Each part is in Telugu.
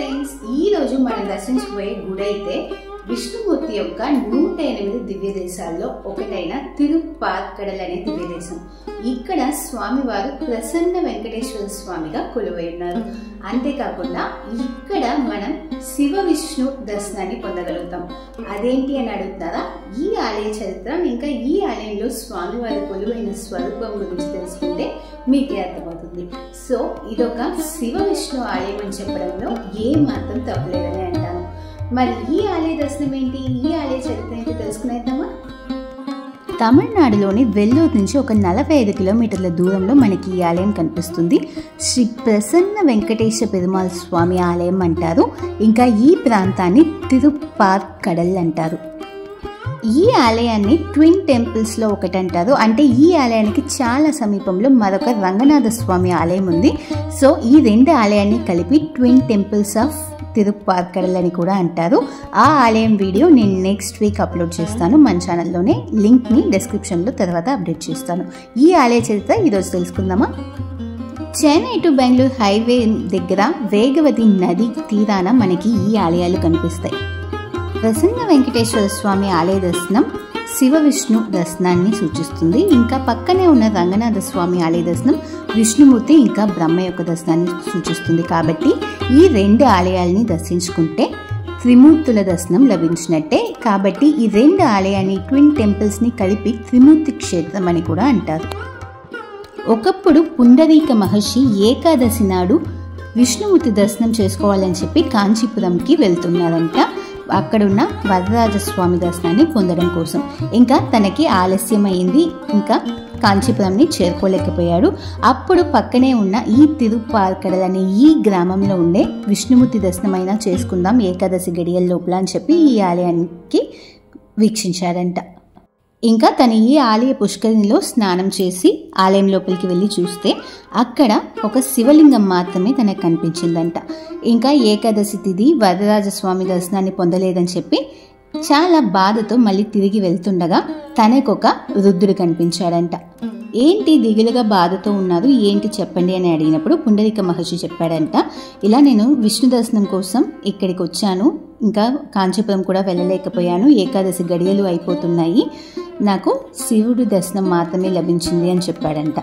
ఫ్రెండ్స్, ఈ రోజు మనం దర్శించబోయే గుడి అయితే విష్ణుమూర్తి యొక్క 108 దివ్య దేశాల్లో ఒకటైన తిరుప్పార్కడల్ అనే దివ్య దేశం. ఇక్కడ స్వామివారు ప్రసన్న వెంకటేశ్వర స్వామిగా కొలువై ఉన్నారు. అంతేకాకుండా ఇక్కడ మనం శివ విష్ణు దర్శనాన్ని పొందగలుగుతాం. అదేంటి అని అడుగుతారా? ఈ ఆలయ చరిత్ర ఇంకా ఈ ఆలయంలో స్వామివారి కొలువైన స్వరూపం గురించి తెలుసుకుంటే మీకే అర్థమవుతుంది. సో ఇదొక శివ విష్ణు ఆలయం అని చెప్పడంలో ఏ మాత్రం తప్పలేదని అంటాను. మరి ఈ ఆలయ దర్శనం ఏంటి, ఈ ఆలయ చరిత్ర ఏంటి తెలుసుకునేద్దామా? తమిళనాడులోని వెల్లూరు నుంచి ఒక 45 కిలోమీటర్ల దూరంలో మనకి ఈ ఆలయం కనిపిస్తుంది. శ్రీ ప్రసన్న వెంకటేశ పెరుమాళ్ స్వామి ఆలయం అంటారు. ఇంకా ఈ ప్రాంతాన్ని తిరుప్పార్కడల్ అంటారు. ఈ ఆలయాన్ని ట్విన్ టెంపుల్స్ లో ఒకటి అంటారు. అంటే ఈ ఆలయానికి చాలా సమీపంలో మరొక రంగనాథ స్వామి ఆలయం ఉంది. సో ఈ రెండు ఆలయాన్ని కలిపి ట్విన్ టెంపుల్స్ ఆఫ్ తిరుప్పార్కడల్ అని కూడా అంటారు. ఆ ఆలయం వీడియో నేను నెక్స్ట్ వీక్ అప్లోడ్ చేస్తాను మన ఛానల్లోనే. లింక్ని డిస్క్రిప్షన్లో తర్వాత అప్డేట్ చేస్తాను. ఈ ఆలయ చరిత్ర ఈరోజు తెలుసుకుందామా? చెన్నై టు బెంగళూరు హైవే దగ్గర వేగవతి నది తీరాన మనకి ఈ ఆలయాలు కనిపిస్తాయి. ప్రసన్న వెంకటేశ్వర స్వామి ఆలయ దర్శనం శివ విష్ణు దర్శనాన్ని సూచిస్తుంది. ఇంకా పక్కనే ఉన్న రంగనాథ స్వామి ఆలయ దర్శనం విష్ణుమూర్తి ఇంకా బ్రహ్మ యొక్క దర్శనాన్ని సూచిస్తుంది. కాబట్టి ఈ రెండు ఆలయాల్ని దర్శించుకుంటే త్రిమూర్తుల దర్శనం లభించినట్టే. కాబట్టి ఈ రెండు ఆలయాన్ని ట్విన్ టెంపుల్స్ ని కలిపి త్రిమూర్తి క్షేత్రం అని కూడా అంటారు. ఒకప్పుడు పుండరీక మహర్షి ఏకాదశి నాడు విష్ణుమూర్తి దర్శనం చేసుకోవాలని చెప్పి కాంచీపురంకి వెళ్తున్నారంట. అక్కడున్న వరదరాజస్వామి దర్శనాన్ని పొందడం కోసం. ఇంకా తనకి ఆలస్యమైంది, ఇంకా కాంచీపురంని చేరుకోలేకపోయాడు. అప్పుడు పక్కనే ఉన్న ఈ తిరుప్పార్కడల్ అనే ఈ గ్రామంలో ఉండే విష్ణుమూర్తి దర్శనం అయినా చేసుకుందాం ఏకాదశి గడియల లోపల అని చెప్పి ఈ ఆలయానికి వీక్షించారంట. ఇంకా తను ఈ ఆలయ పుష్కరిణిలో స్నానం చేసి ఆలయం లోపలికి వెళ్ళి చూస్తే అక్కడ ఒక శివలింగం మాత్రమే తనకు కనిపించిందంట. ఇంకా ఏకాదశి తిథి వరదరాజస్వామి దర్శనాన్ని పొందలేదని చెప్పి చాలా బాధతో మళ్ళీ తిరిగి వెళ్తుండగా తనకొక రుద్రుడు కనిపించాడంట. ఏంటి దిగులుగా బాధతో ఉన్నారు, ఏంటి చెప్పండి అని అడిగినప్పుడు పుండరీక మహర్షి చెప్పాడంట, ఇలా నేను విష్ణు దర్శనం కోసం ఇక్కడికి వచ్చాను, ఇంకా కాంచీపురం కూడా వెళ్ళలేకపోయాను, ఏకాదశి గడియలు అయిపోతున్నాయి, నాకు శివుడి దర్శనం మాత్రమే లభించింది అని చెప్పాడంట.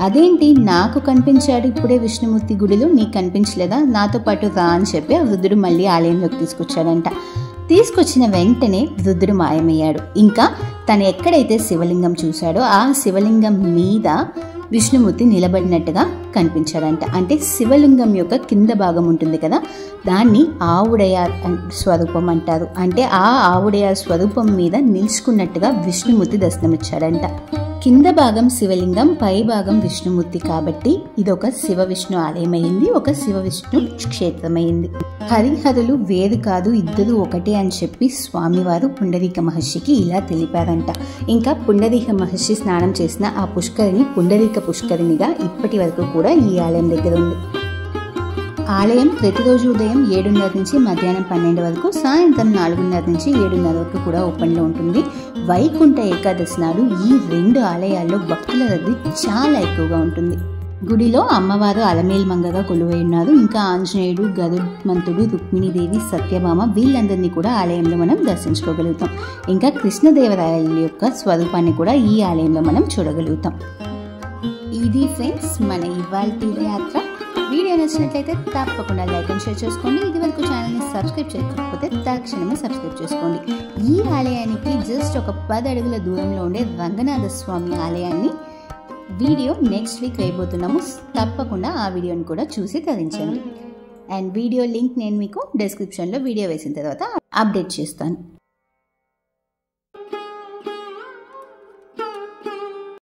అదేంటి నాకు కనిపించాడు ఇప్పుడే విష్ణుమూర్తి గుడిలో, నీకు కనిపించలేదా, నాతో పాటు రా అని చెప్పి ఆ వృద్ధుడు మళ్ళీ ఆలయంలోకి తీసుకొచ్చాడంట. తీసుకొచ్చిన వెంటనే వృద్ధుడు మాయమయ్యాడు. ఇంకా తను ఎక్కడైతే శివలింగం చూశాడో ఆ శివలింగం మీద విష్ణుమూర్తి నిలబడినట్టుగా కనిపించాడంట. అంటే శివలింగం యొక్క కింద భాగం ఉంటుంది కదా, దాన్ని ఆవుడయార్ స్వరూపం అంటారు. అంటే ఆ ఆవుడయార్ స్వరూపం మీద నిలుచుకున్నట్టుగా విష్ణుమూర్తి దర్శనమిచ్చాడంట. కింద భాగం శివలింగం, పై భాగం విష్ణుమూర్తి. కాబట్టి ఇదొక శివ విష్ణు ఆలయమైంది, ఒక శివ విష్ణు క్షేత్రమైంది. హరిహరులు వేరు కాదు, ఇద్దరు ఒకటే అని చెప్పి స్వామివారు పుండరీక మహర్షికి ఇలా తెలిపారంట. ఇంకా పుండరీక మహర్షి స్నానం చేసిన ఆ పుష్కరిణి పుండరీక పుష్కరిణిగా ఇప్పటి వరకు కూడా ఈ ఆలయం దగ్గర ఉంది. ఆలయం ప్రతిరోజు ఉదయం 7:30 నుంచి మధ్యాహ్నం 12 వరకు, సాయంత్రం 4:30 నుంచి 7:30 వరకు కూడా ఓపెన్లో ఉంటుంది. వైకుంఠ ఏకాదశి నాడు ఈ రెండు ఆలయాల్లో భక్తుల రద్దీ చాలా ఎక్కువగా ఉంటుంది. గుడిలో అమ్మవారు అలమేల్మంగగా కొలువై ఉన్నారు. ఇంకా ఆంజనేయుడు, గరుత్మంతుడు, రుక్మిణీదేవి, సత్యభామ వీళ్ళందరినీ కూడా ఆలయంలో మనం దర్శించుకోగలుగుతాం. ఇంకా కృష్ణదేవరాయల యొక్క స్వరూపాన్ని కూడా ఈ ఆలయంలో మనం చూడగలుగుతాం. ఇది ఫ్రెండ్స్ మన ఇవాల్టి యాత్ర. వీడియో నచ్చినట్లయితే తప్పకుండా లైక్ అండ్ షేర్ చేసుకోండి. ఇది వరకు ఛానల్ని సబ్స్క్రైబ్ చేయకపోతే తక్షణమే సబ్స్క్రైబ్ చేసుకోండి. ఈ ఆలయానికి జస్ట్ ఒక 10 అడుగుల దూరంలో ఉండే రంగనాథ స్వామి ఆలయాన్ని వీడియో నెక్స్ట్ వీక్ వేయబోతున్నాము. తప్పకుండా ఆ వీడియోని కూడా చూసి తరించండి. అండ్ వీడియో లింక్ నేను మీకు డిస్క్రిప్షన్లో వీడియో వేసిన తర్వాత అప్డేట్ చేస్తాను.